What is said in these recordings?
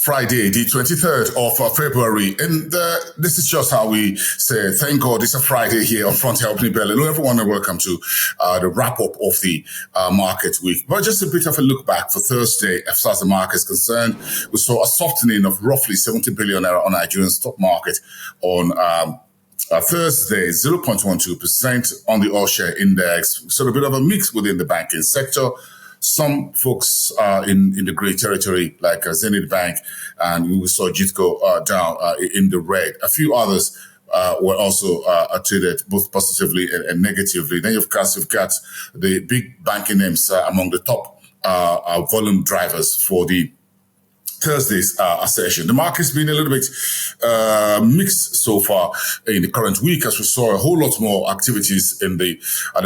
Friday, the 23rd of February. And this is just how we say, thank God it's a Friday here on Front Helping Bell. Hello, everyone, and welcome to the wrap-up of the market week. But just a bit of a look back for Thursday, as far as the market is concerned, we saw a softening of roughly 70 billion naira on Nigerian stock market on Thursday, 0.12% on the all-share index. So a bit of a mix within the banking sector. Some folks in the grey territory, like Zenith Bank, and we saw Jitco down in the red. A few others were also traded both positively and negatively. Then, of course, you've got the big banking names among the top volume drivers for the Thursday's session. The market's been a little bit mixed so far in the current week, as we saw a whole lot more activities in the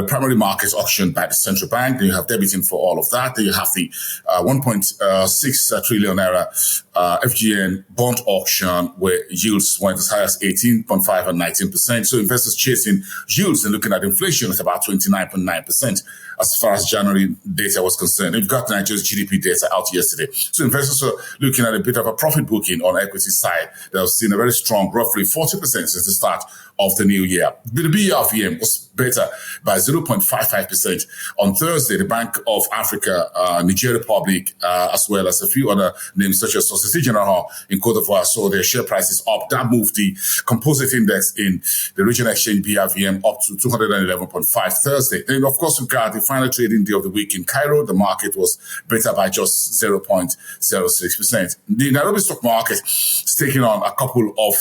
primary market auction by the central bank. Then you have debiting for all of that. Then you have the 1.6 trillion naira FGN bond auction, where yields went as high as 18.5 and 19%. So investors chasing yields and looking at inflation at about 29.9%. As far as January data was concerned. We've got Nigeria's GDP data out yesterday. So investors are looking at a bit of a profit booking on equity side. They've seen a very strong, roughly 40% since the start of the new year. The BRVM was better by 0.55% on Thursday. The Bank of Africa, Niger Republic, as well as a few other names such as Société Générale in Côte d'Ivoire saw their share prices up. That moved the composite index in the regional exchange BRVM up to 211.5 Thursday. Then, of course, we've got the final trading day of the week in Cairo. The market was better by just 0.06%. The Nairobi stock market is taking on a couple of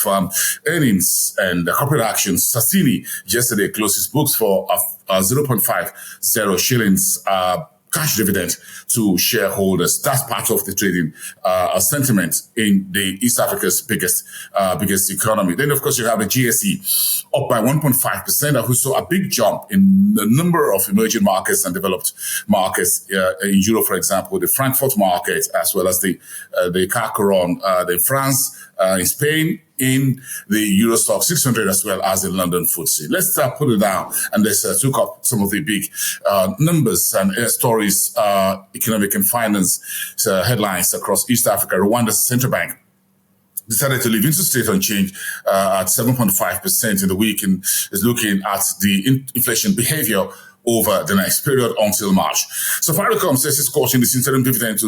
earnings and a couple of actions. Sassini yesterday closed his books for 0.50 shillings cash dividend to shareholders. That's part of the trading sentiment in the East Africa's biggest economy. Then, of course, you have the GSE up by 1.5%. We saw a big jump in the number of emerging markets and developed markets in Europe, for example, the Frankfurt market, as well as the CAC Coron in France, in Spain, in the Eurostock 600, as well as in London FTSE. Let's put it down and let's look up some of the big numbers and stories, economic and finance headlines across East Africa. Rwanda's central bank decided to leave interest rate unchanged at 7.5% in the week, and is looking at the inflation behavior over the next period until March. Safaricom says it's cutting its interim dividend to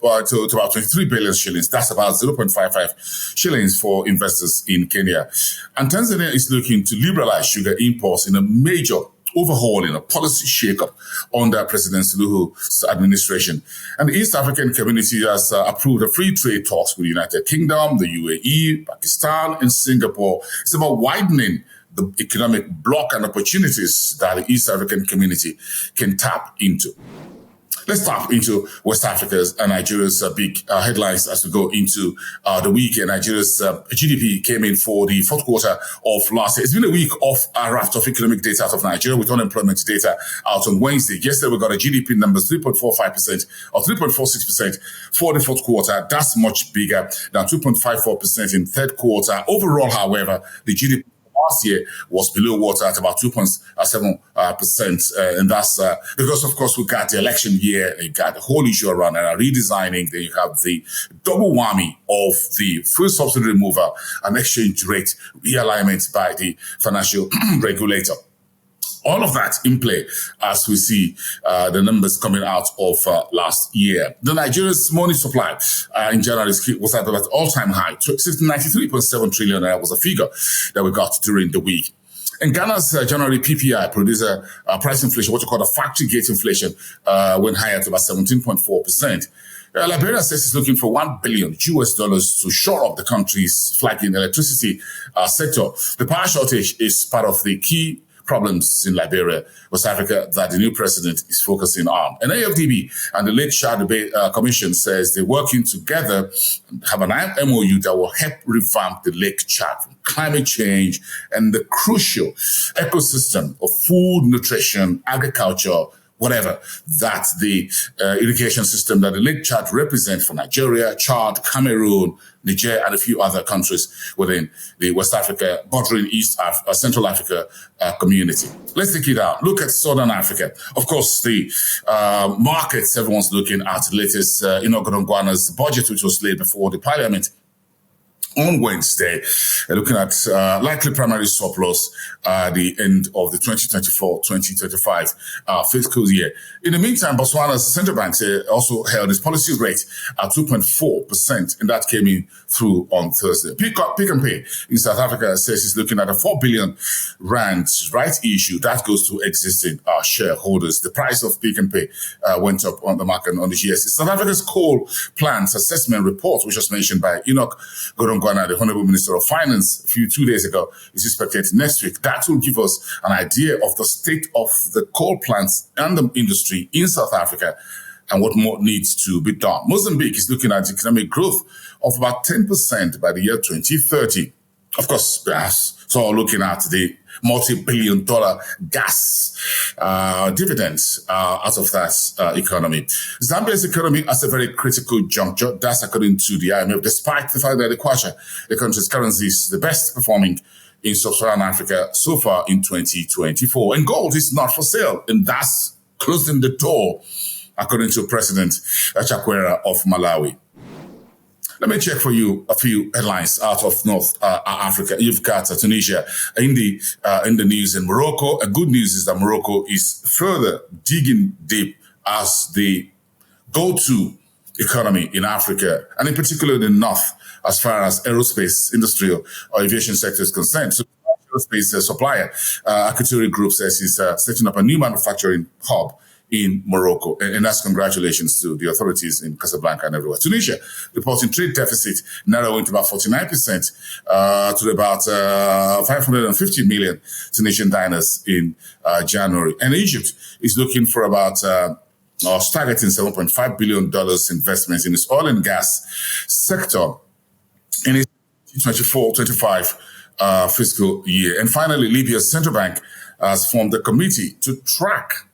about 23 billion shillings. That's about 0.55 shillings for investors in Kenya. And Tanzania is looking to liberalize sugar imports in a major overhaul in a policy shakeup under President Suluhu's administration. And the East African community has approved a free trade talks with the United Kingdom, the UAE, Pakistan, and Singapore. It's about widening the economic bloc and opportunities that the East African community can tap into. Let's tap into West Africa's and Nigeria's big headlines as we go into the week. And Nigeria's GDP came in for the fourth quarter of last year. It's been a week of a raft of economic data out of Nigeria, with unemployment data out on Wednesday. Yesterday, we got a GDP numbers 3.45% or 3.46% for the fourth quarter. That's much bigger than 2.54% in third quarter. Overall, however, the GDP last year was below water at about 2.7%. And that's because, of course, we got the election year, you got the whole issue around redesigning, then you have the double whammy of the fuel subsidy removal and exchange rate realignment by the financial regulator. All of that in play as we see the numbers coming out of last year. The Nigeria's money supply in January was at an all-time high. 93.7 trillion was a figure that we got during the week. In Ghana's January PPI produced a price inflation, what you call a factory gate inflation, went higher to about 17.4%. Liberia says it's looking for $1 billion to shore up the country's flagging electricity sector. The power shortage is part of the key problems in Liberia, West Africa, that the new president is focusing on. And AFDB and the Lake Chad Debate Commission says they're working together and have an MOU that will help revamp the Lake Chad from climate change and the crucial ecosystem of food, nutrition, agriculture, whatever, that the irrigation system that the Lake Chad represents for Nigeria, Chad, Cameroon, Niger, and a few other countries within the West Africa, bordering Central Africa community. Let's take it out. Look at Southern Africa. Of course, the markets, everyone's looking at the latest Ghana's budget, which was laid before the parliament on Wednesday, looking at likely primary surplus at the end of the 2024-2025 fiscal year. In the meantime, Botswana's central bank also held its policy rate at 2.4%, and that came in through on Thursday. Pick and Pay in South Africa says it's looking at a 4 billion rand rights issue that goes to existing shareholders. The price of Pick and Pay went up on the market on the GSE. South Africa's coal plants assessment report, which was mentioned by Enoch Godongwana, the Honorable Minister of Finance, 2 days ago, is expected next week. That will give us an idea of the state of the coal plants and the industry in South Africa and what more needs to be done. Mozambique is looking at economic growth of about 10% by the year 2030. Of course, so looking at the multi-billion-dollar gas dividends out of that economy. Zambia's economy is a very critical juncture. That's according to the IMF, despite the fact that the kwacha, the country's currency, is the best performing in sub-Saharan Africa so far in 2024. And gold is not for sale, and that's closing the door, according to President Chakwera of Malawi. Let me check for you a few headlines out of North Africa. You've got Tunisia in the news, and Morocco. Good news is that Morocco is further digging deep as the go-to economy in Africa, and in particular the North, as far as aerospace, industrial, or aviation sector is concerned. So, aerospace supplier, Akuturi Group says is setting up a new manufacturing hub in Morocco. And that's congratulations to the authorities in Casablanca and everywhere. Tunisia reporting trade deficit narrowing to about 49% to about 550 million Tunisian dinars in January. And Egypt is looking for about targeting $7.5 billion investments in its oil and gas sector in its 24-25 fiscal year. And finally, Libya's central bank has formed a committee to track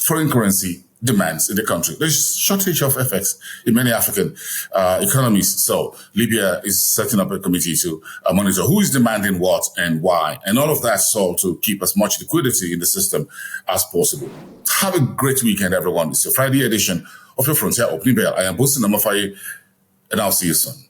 foreign currency demands in the country. There's shortage of FX in many African economies. So Libya is setting up a committee to monitor who is demanding what and why. And all of that so to keep as much liquidity in the system as possible. Have a great weekend, everyone. It's your Friday edition of your Frontier Opening Bell. I am Bosin Amafaye, and I'll see you soon.